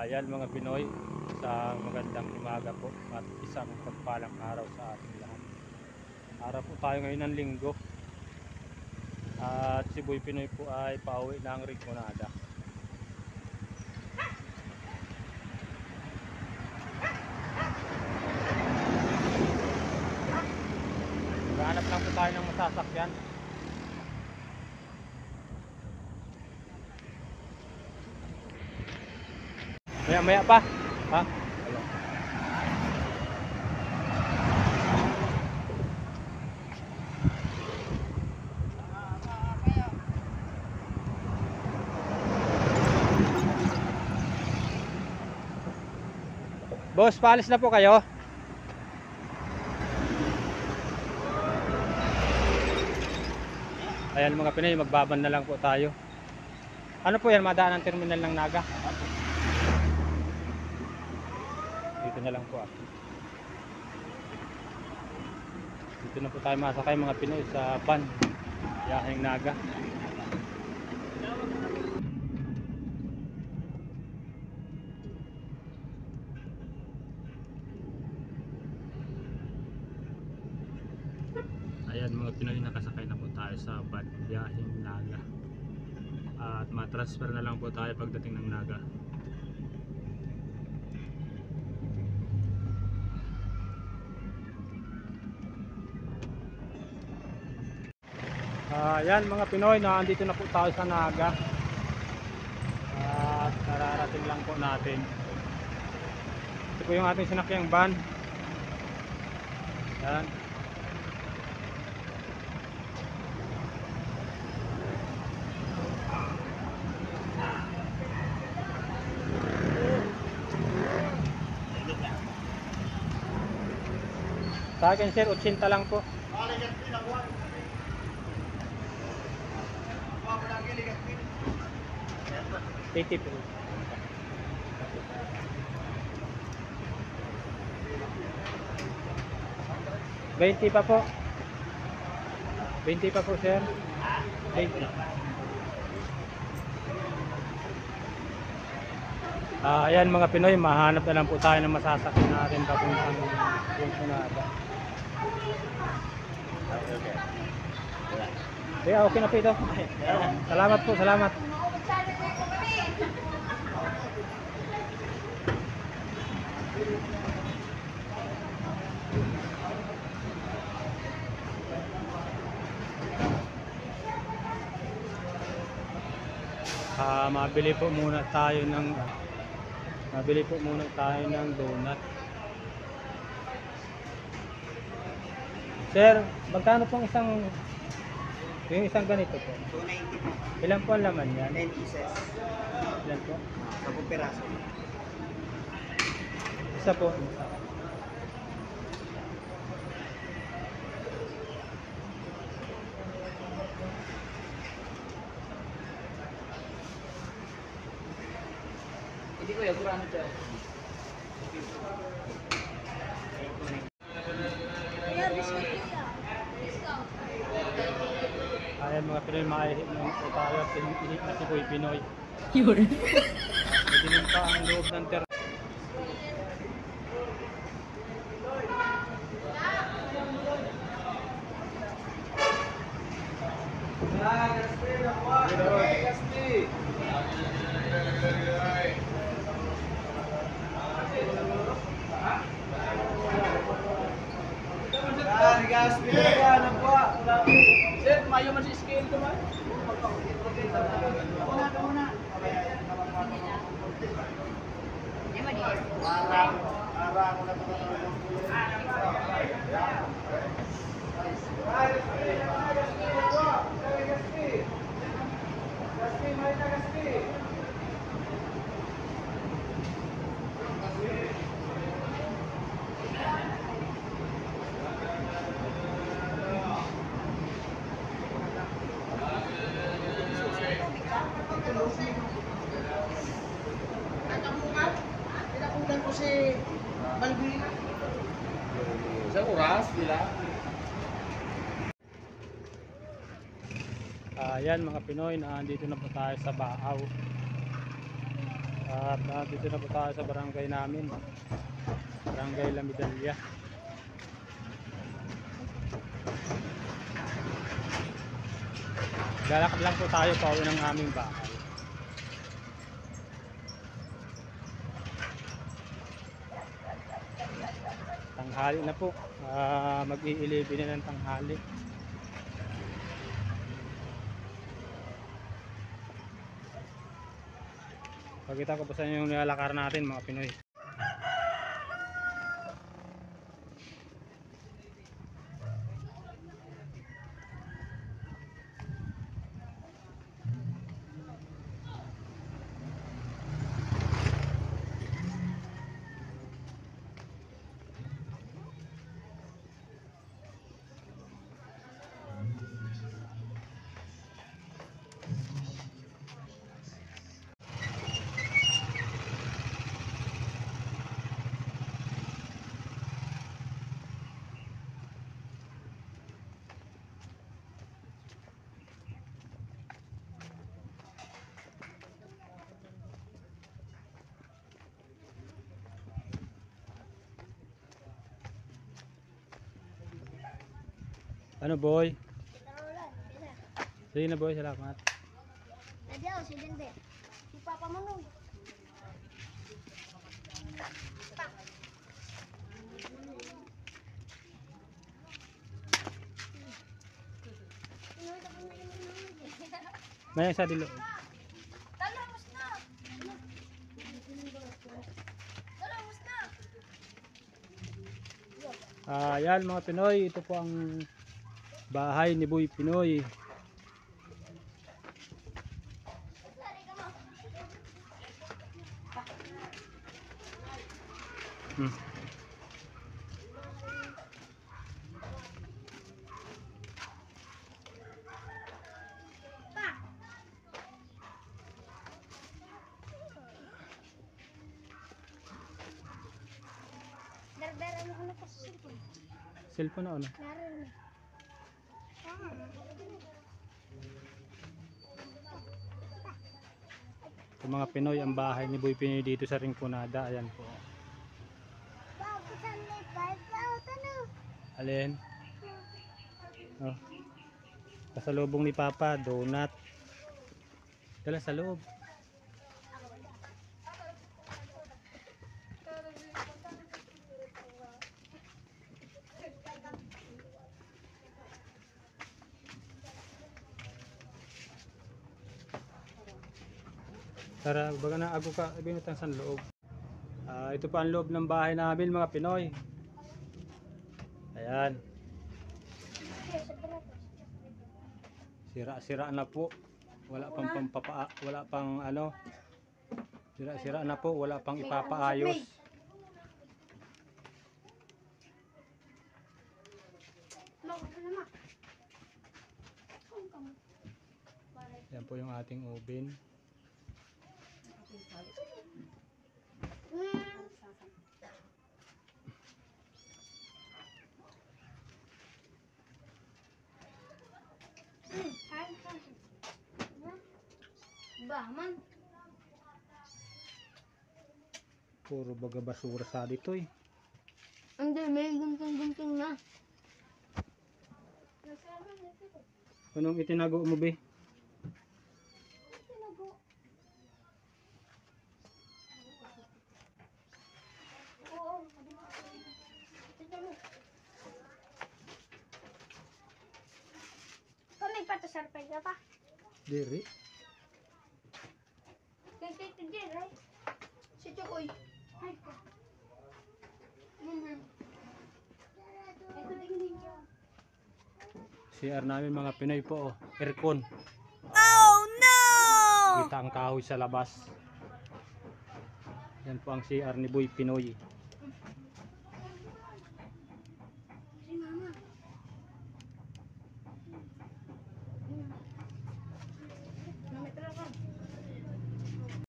Yan mga Pinoy, isang magandang umaga po at isang pagpalang araw sa ating lahat. Araw po tayo ngayon ng linggo at si Boy Pinoy po ay pauwi ng Rinconada. Hanap lang po tayo ng masasakyan. Maya pa. Ha? Boss, paalis na po kayo. Ayan mga Pinoy, magbaban na lang po tayo. Ano po yan, madaan ang terminal ng Naga? Dito na lang po ako. Dito na po tayo masakay mga Pinoy sa van Yaheng Naga. Ayan mga Pinoy, nakasakay na po tayo sa van Yaheng Naga. At matransfer na lang po tayo pagdating ng Naga. Ayan mga Pinoy, nandito na po tayo sa Naga. At nararating lang po natin. Ito po yung ating sinakyang van. Ayan. Sa akin sir, 80 lang po. 80 po. 20 pa po. 20 pa po sir. 20. Ayan mga Pinoy, mahanap na lang po tayo ng masasakyan natin papuntang Rinconada. Okay na po ito. Salamat po, salamat. Mabili po muna tayo ng donut. Sir, magkano pong yung isang ganito po? 290 po. Ilan po ang laman yan? 10 pieces. Ilan po? 10 piraso. Isa po. Isa. Hindi ko yung kurang ito. Ayan mga Pinoy, maihip na tayo at ihip na si Boy Pinoy. Yun. Madilim pa ang loob ng Sir, mayo man si scale ko man. Pinakutan ko si Balbina. Sa oras, bila. Ayan mga Pinoy, nandito na po tayo sa Baaw. At dito na po tayo sa barangay namin. Barangay La Medalla. Lalakad lang po tayo pauwi ng aming bahay. Tanghali na po. Mag-i-11 na ng tanghali. Pakita ko po sa inyo yung nilalakar natin mga Pinoy. Ano boy? Sige na boy, salamat. Adios, si Dende. Si Papa Manong. Pa. May isa dilo. Talamos na. Talamos na. Yan mga Pinoy, ito po ang bahay ni Boy Pinoy. Dardara mo ko na pa sa cellphone. Cellphone na ano? Naroon na. Ito mga Pinoy, ang bahay ni Boy Pinoy dito sa Rinconada. Ayan po. Alin? Oh. Pasalubong ni Papa, donut. Dala sa loob. Tara, baga na ako ka binutang sa loob. Ito pa ang loob ng bahay namin mga Pinoy. Ayan. Sira-sira na po. Wala pang wala pang ano. Sira-sira na po, wala pang ipapaayos. Yan po yung ating oven. Bahman. Puro baga basura sa dito eh. Hindi, may gunting-gunting na. Anong itinago mo be? May patasarpay ka pa. Diri. Kaya Jerry. Si Chokoy. Ay ko. CR namin mga Pinoy po, oh. Aircon. Oh no! Kita ang kahoy sa labas. Yan po ang CR ni Boy Pinoy.